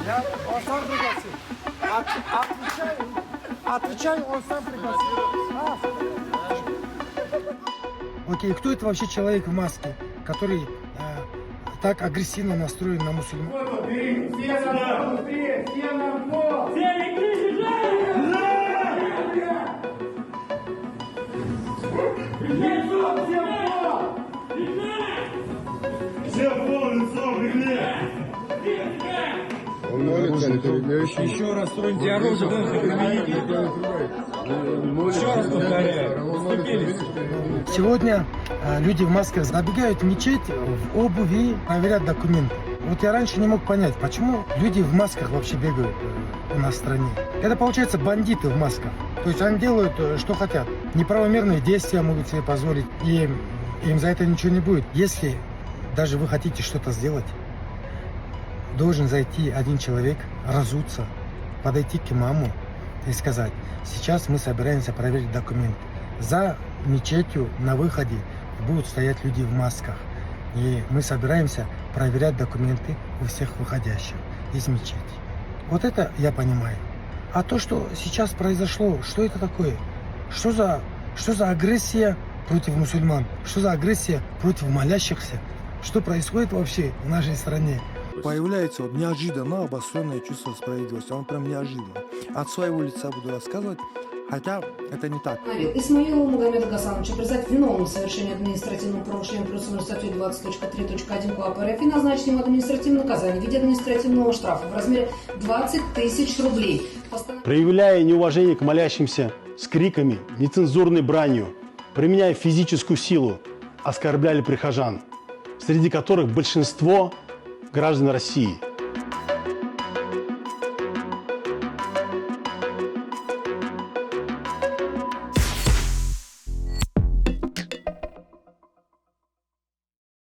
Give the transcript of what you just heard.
Он сам пригласил. Отвечаю, он сам пригласил. Окей, кто это вообще человек в маске, который так агрессивно настроен на мусульман? Еще раз троньте оружие, еще раз повторяю. Сегодня люди в масках забегают в мечеть в обуви, проверяют документы. Вот я раньше не мог понять, почему люди в масках вообще бегают у нас в стране. Это получается бандиты в масках. То есть они делают, что хотят. Неправомерные действия могут себе позволить, и им за это ничего не будет. Если даже вы хотите что-то сделать, должен зайти один человек, разуться, подойти к имаму и сказать: сейчас мы собираемся проверить документы. За мечетью на выходе будут стоять люди в масках. И мы собираемся проверять документы у всех выходящих из мечети. Вот это я понимаю. А то, что сейчас произошло, что это такое? Что за агрессия против мусульман? Что за агрессия против молящихся? Что происходит вообще в нашей стране? Появляется вот неожиданно обостренное чувство справедливости. Он прям неожиданно. От своего лица буду рассказывать, хотя это не так. Исмаилова Магомеда Гасановича признать виновным в совершении административного правонарушения плюсом статьи 20.3.1 КоАП РФ и назначить ему административное наказание в виде административного штрафа в размере 20 тысяч рублей. Проявляя неуважение к молящимся с криками, нецензурной бранью, применяя физическую силу, оскорбляли прихожан, среди которых большинство граждан России.